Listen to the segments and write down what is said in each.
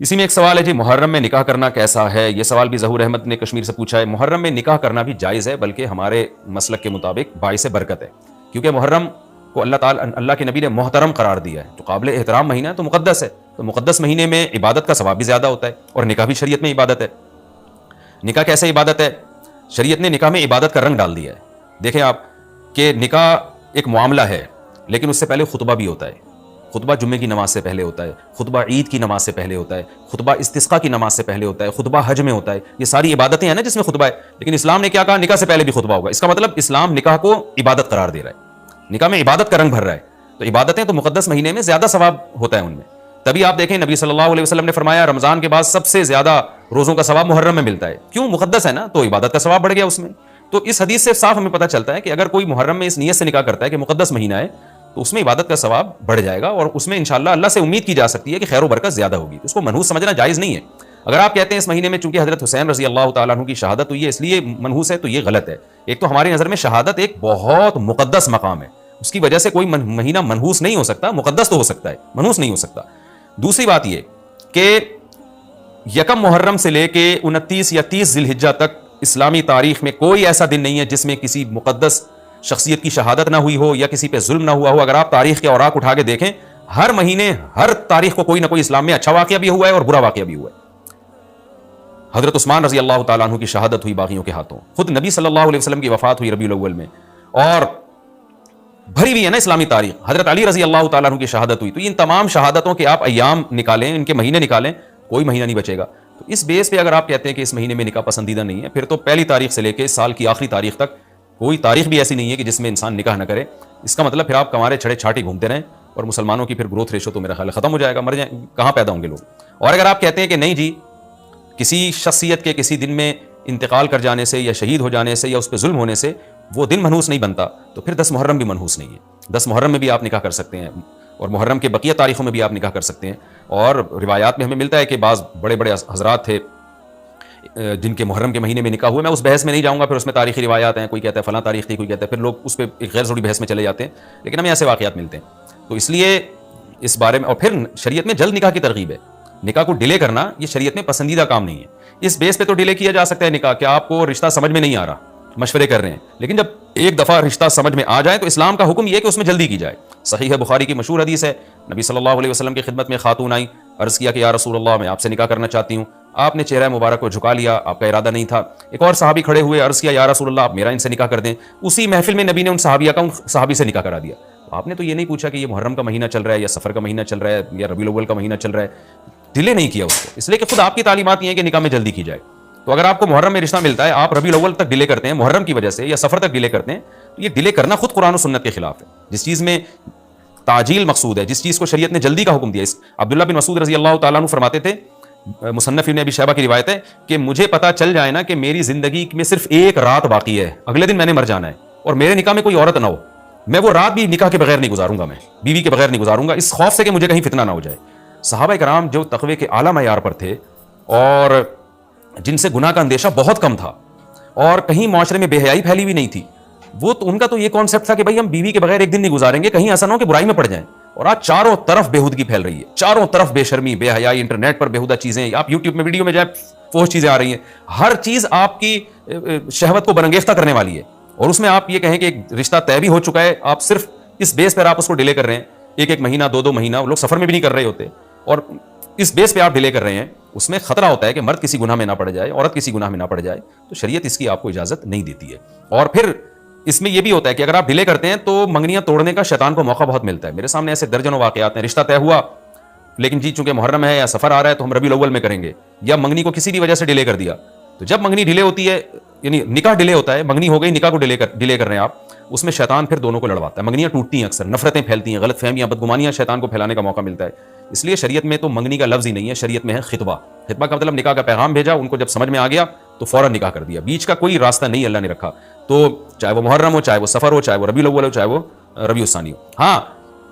اسی میں ایک سوال ہے جی، محرم میں نکاح کرنا کیسا ہے؟ یہ سوال بھی ظہور احمد نے کشمیر سے پوچھا ہے۔ محرم میں نکاح کرنا بھی جائز ہے، بلکہ ہمارے مسلک کے مطابق باعث برکت ہے، کیونکہ محرم کو اللہ کے نبی نے محترم قرار دیا ہے، تو قابل احترام مہینہ ہے، تو مقدس ہے، تو مقدس مہینے میں عبادت کا ثواب بھی زیادہ ہوتا ہے، اور نکاح بھی شریعت میں عبادت ہے۔ نکاح کیسے عبادت ہے؟ شریعت نے نکاح میں عبادت کا رنگ ڈال دیا ہے۔ دیکھیں آپ کہ نکاح ایک معاملہ ہے، لیکن اس سے پہلے خطبہ بھی ہوتا ہے۔ خطبہ جمعے کی نماز سے پہلے ہوتا ہے، خطبہ عید کی نماز سے پہلے ہوتا ہے، خطبہ استسقاء کی نماز سے پہلے ہوتا ہے، خطبہ حج میں ہوتا ہے۔ یہ ساری عبادتیں ہیں نا جس میں خطبہ ہے، لیکن اسلام نے کیا کہا؟ نکاح سے پہلے بھی خطبہ ہوگا۔ اس کا مطلب اسلام نکاح کو عبادت قرار دے رہا ہے، نکاح میں عبادت کا رنگ بھر رہا ہے۔ تو عبادتیں تو مقدس مہینے میں زیادہ ثواب ہوتا ہے ان میں۔ تبھی آپ دیکھیں نبی صلی اللہ علیہ وسلم نے فرمایا رمضان کے بعد سب سے زیادہ روزوں کا ثواب محرم میں ملتا ہے۔ کیوں؟ مقدس ہے نا، تو عبادت کا ثواب بڑھ گیا اس میں۔ تو اس حدیث سے صاف ہمیں پتہ چلتا ہے کہ اگر کوئی محرم میں اس نیت سے نکاح کرتا ہے کہ مقدس مہینہ ہے، تو اس میں عبادت کا ثواب بڑھ جائے گا، اور اس میں انشاءاللہ اللہ سے امید کی جا سکتی ہے کہ خیر و برکت زیادہ ہوگی۔ اس کو منحوس سمجھنا جائز نہیں ہے۔ اگر آپ کہتے ہیں اس مہینے میں چونکہ حضرت حسین رضی اللہ تعالیٰ عنہ کی شہادت ہوئی ہے اس لیے منحوس ہے، تو یہ غلط ہے۔ ایک تو ہماری نظر میں شہادت ایک بہت مقدس مقام ہے، اس کی وجہ سے کوئی مہینہ منحوس نہیں ہو سکتا، مقدس تو ہو سکتا ہے، منحوس نہیں ہو سکتا۔ دوسری بات یہ کہ یکم محرم سے لے کے 29 یا 30 ذی الحجہ تک اسلامی تاریخ میں کوئی ایسا دن نہیں ہے جس میں کسی مقدس شخصیت کی شہادت نہ ہوئی ہو یا کسی پہ ظلم نہ ہوا ہو۔ اگر آپ تاریخ کے اوراق اٹھا کے دیکھیں، ہر مہینے ہر تاریخ کو کوئی نہ کوئی اسلام میں اچھا واقعہ بھی ہوا ہے اور برا واقعہ بھی ہوا ہے۔ حضرت عثمان رضی اللہ تعالیٰ عنہ کی شہادت ہوئی باغیوں کے ہاتھوں، خود نبی صلی اللہ علیہ وسلم کی وفات ہوئی ربیع الاول میں، اور بھری ہوئی ہے نا اسلامی تاریخ۔ حضرت علی رضی اللہ تعالیٰ عنہ کی شہادت ہوئی۔ تو ان تمام شہادتوں کے آپ ایام نکالیں، ان کے مہینے نکالیں، کوئی مہینہ نہیں بچے گا۔ تو اس بیس پہ اگر آپ کہتے ہیں کہ اس مہینے میں نکاح پسندیدہ نہیں ہے، پھر تو پہلی تاریخ سے لے کے سال کی آخری تاریخ تک کوئی تاریخ بھی ایسی نہیں ہے کہ جس میں انسان نکاح نہ کرے۔ اس کا مطلب پھر آپ کمارے چھڑے چھاٹی گھومتے رہیں، اور مسلمانوں کی پھر گروتھ ریشو تو میرا خیال ختم ہو جائے گا، مر جائیں، کہاں پیدا ہوں گے لوگ۔ اور اگر آپ کہتے ہیں کہ نہیں جی، کسی شخصیت کے کسی دن میں انتقال کر جانے سے یا شہید ہو جانے سے یا اس پہ ظلم ہونے سے وہ دن منحوس نہیں بنتا، تو پھر 10 محرم بھی منحوس نہیں ہے۔ 10 محرم میں بھی آپ نکاح کر سکتے ہیں، اور محرم کے بقیہ تاریخوں میں بھی آپ نکاح کر سکتے ہیں۔ اور روایات میں ہمیں ملتا ہے کہ بعض بڑے بڑے حضرات تھے جن کے محرم کے مہینے میں نکاح ہوئے۔ میں اس بحث میں نہیں جاؤں گا، پھر اس میں تاریخی روایات ہیں، کوئی کہتا ہے فلاں تاریخ تھی، کوئی کہتا ہے، پھر لوگ اس پہ ایک غیر ضروری بحث میں چلے جاتے ہیں، لیکن ہمیں ایسے واقعات ملتے ہیں۔ تو اس لیے اس بارے میں، اور پھر شریعت میں جلد نکاح کی ترغیب ہے۔ نکاح کو ڈیلے کرنا یہ شریعت میں پسندیدہ کام نہیں ہے۔ اس بیس پہ تو ڈیلے کیا جا سکتا ہے نکاح کہ آپ کو رشتہ سمجھ میں نہیں آ رہا، مشورے کر رہے ہیں، لیکن جب ایک دفعہ رشتہ سمجھ میں آ جائے تو اسلام کا حکم یہ ہے کہ اس میں جلدی کی جائے۔ صحیح ہے بخاری کی مشہور حدیث ہے، نبی صلی اللہ علیہ وسلم کی خدمت میں خاتون آئی، عرض کیا کہ یا رسول اللہ میں آپ سے نکاح کرنا چاہتی ہوں۔ آپ نے چہرہ مبارک کو جھکا لیا، آپ کا ارادہ نہیں تھا۔ ایک اور صحابی کھڑے ہوئے، عرض کیا یا رسول اللہ آپ میرا ان سے نکاح کر دیں۔ اسی محفل میں نبی نے ان صحابی سے نکاح کرا دیا۔ آپ نے تو یہ نہیں پوچھا کہ یہ محرم کا مہینہ چل رہا ہے یا سفر کا مہینہ چل رہا ہے یا ربیع الاول کا مہینہ چل رہا ہے، ڈیلے نہیں کیا اس کو، اس لیے کہ خود آپ کی تعلیمات یہ ہیں کہ نکاح میں جلدی کی جائے۔ تو اگر آپ کو محرم میں رشتہ ملتا ہے، آپ ربیع الاول تک ڈیلے کرتے ہیں محرم کی وجہ سے یا سفر تک ڈیلے کرتے ہیں، تو یہ ڈیلے کرنا خود قرآن و سنت کے خلاف ہے۔ جس چیز میں تعجیل مقصود ہے، جس چیز کو شریعت نے جلدی کا حکم دیا، عبداللہ بن مسعود رضی اللہ تعالیٰ عنہ فرماتے تھے، مصنف ابن ابی شیبہ کی روایت ہے کہ مجھے پتا چل جائے نا کہ میری زندگی میں صرف ایک رات باقی ہے، اگلے دن میں نے مر جانا ہے، اور میرے نکاح میں کوئی عورت نہ ہو، میں وہ رات بھی نکاح کے بغیر نہیں گزاروں گا، میں بیوی کے بغیر نہیں گزاروں گا، اس خوف سے کہ مجھے کہیں فتنہ نہ ہو جائے۔ صحابہ کرام جو تقوی کے اعلیٰ معیار پر تھے اور جن سے گناہ کا اندیشہ بہت کم تھا اور کہیں معاشرے میں بے حیائی پھیلی ہوئی نہیں تھی، وہ تو ان کا تو یہ کانسیپٹ تھا کہ بھائی ہم بیوی کے بغیر ایک دن نہیں گزاریں گے، کہیں ایسا نہ ہو کہ برائی میں پڑ جائیں۔ اور آج چاروں طرف بےہودگی پھیل رہی ہے، چاروں طرف بے شرمی، بے حیائی، انٹرنیٹ پر بےہودہ چیزیں، آپ یوٹیوب میں ویڈیو میں جائیں فوش چیزیں آ رہی ہیں، ہر چیز آپ کی شہوت کو برانگیختہ کرنے والی ہے، اور اس میں آپ یہ کہیں کہ ایک رشتہ طے بھی ہو چکا ہے، آپ صرف اس بیس پر آپ اس کو ڈیلے کر رہے ہیں، ایک مہینہ، دو مہینہ، لوگ سفر میں بھی نہیں کر رہے ہوتے، اور اس بیس پہ آپ ڈیلے کر رہے ہیں، اس میں خطرہ ہوتا ہے کہ مرد کسی گناہ میں نہ پڑ جائے، عورت کسی گناہ میں نہ پڑ جائے، تو شریعت اس کی آپ کو اجازت نہیں دیتی ہے۔ اور پھر اس میں یہ بھی ہوتا ہے کہ اگر آپ ڈیلے کرتے ہیں تو منگنیاں توڑنے کا شیطان کو موقع بہت ملتا ہے۔ میرے سامنے ایسے درجنوں واقعات ہیں، رشتہ طے ہوا لیکن جی چونکہ محرم ہے یا سفر آ رہا ہے تو ہم ربیع الاول میں کریں گے، یا منگنی کو کسی بھی وجہ سے ڈیلے کر دیا، تو جب منگنی ڈیلے ہوتی ہے، یعنی نکاح ڈیلے ہوتا ہے، منگنی ہو گئی، نکاح کو ڈیلے کر رہے ہیں آپ، اس میں شیطان پھر دونوں کو لڑواتا ہے، منگنیاں ٹوٹتی ہیں، اکثر نفرتیں پھیلتی ہیں، غلط فہمیاں، بدگمانیاں شیطان کو پھیلانے کا موقع ملتا ہے۔ اس لیے شریعت میں تو منگنی کا لفظ ہی نہیں ہے، شریعت میں ہے خطبہ۔ خطبہ کا مطلب نکاح کا پیغام بھیجا، ان کو جب سمجھ میں آ گیا تو فوراً نکاح کر دیا، بیچ کا کوئی راستہ نہیں اللہ نے رکھا۔ تو چاہے وہ محرم ہو، چاہے وہ سفر ہو، چاہے وہ ربیع الاول ہو، چاہے وہ ربیع الثانی ہو۔ ہاں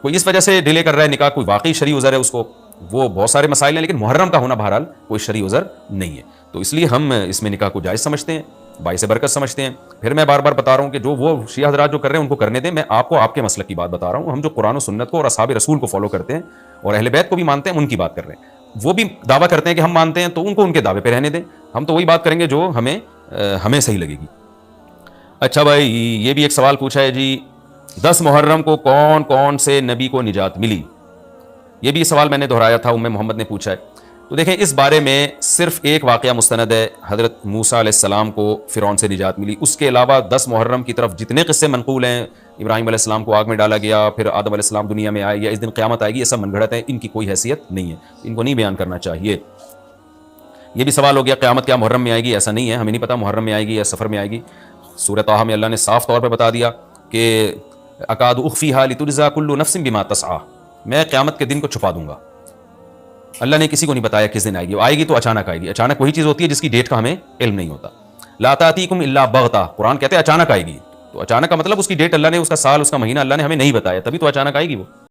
کوئی اس وجہ سے ڈیلے کر رہا ہے نکاح، کوئی واقعی شرعی عذر ہے اس کو، وہ بہت سارے مسائل ہیں، لیکن محرم کا ہونا بہرحال کوئی شرعی عذر نہیں ہے، تو اس لیے ہم اس میں نکاح کو جائز سمجھتے ہیں، باعث برکت سمجھتے ہیں۔ پھر میں بار بار بتا رہا ہوں کہ جو وہ شیعہ حضرات جو کر رہے ہیں ان کو کرنے دیں، میں آپ کو آپ کے مسلک کی بات بتا رہا ہوں، ہم جو قرآن و سنت کو اور اصحاب رسول کو فالو کرتے ہیں اور اہل بیت کو بھی مانتے ہیں، ان کی بات کر رہے ہیں۔ وہ بھی دعویٰ کرتے ہیں کہ ہم مانتے ہیں، تو ان کو ان کے دعوے پہ رہنے دیں، ہم تو وہی بات کریں گے جو ہمیں صحیح لگے گی۔ اچھا بھائی، یہ بھی ایک سوال پوچھا ہے جی، 10 محرم کو کون کون سے نبی کو نجات ملی؟ یہ بھی سوال میں نے دہرایا تھا، ام محمد نے پوچھا ہے۔ تو دیکھیں، اس بارے میں صرف ایک واقعہ مستند ہے، حضرت موسیٰ علیہ السلام کو فرعون سے نجات ملی۔ اس کے علاوہ 10 محرم کی طرف جتنے قصے منقول ہیں، ابراہیم علیہ السلام کو آگ میں ڈالا گیا، پھر آدم علیہ السلام دنیا میں آئے، یا اس دن قیامت آئے گی، یہ سب من گھڑت ہیں، ان کی کوئی حیثیت نہیں ہے، ان کو نہیں بیان کرنا چاہیے۔ یہ بھی سوال ہو گیا قیامت کیا محرم میں آئے گی؟ ایسا نہیں ہے، ہمیں نہیں پتا محرم میں آئے گی یا سفر میں آئے گی۔ سورہ طٰہٰ میں اللہ نے صاف طور پہ بتا دیا کہ اکاد اخفیھا لتجزیٰ کل نفس بما تسعیٰ، میں قیامت کے دن کو چھپا دوں گا۔ اللہ نے کسی کو نہیں بتایا کس دن آئے گی، وہ آئے گی تو اچانک آئے گی۔ اچانک وہی چیز ہوتی ہے جس کی ڈیٹ کا ہمیں علم نہیں ہوتا۔ لا تأتیکم الا بغتہ، قرآن کہتے ہیں اچانک آئے گی، تو اچانک کا مطلب اس کی ڈیٹ اللہ نے، اس کا سال، اس کا مہینہ اللہ نے ہمیں نہیں بتایا، تبھی تو اچانک آئے گی وہ۔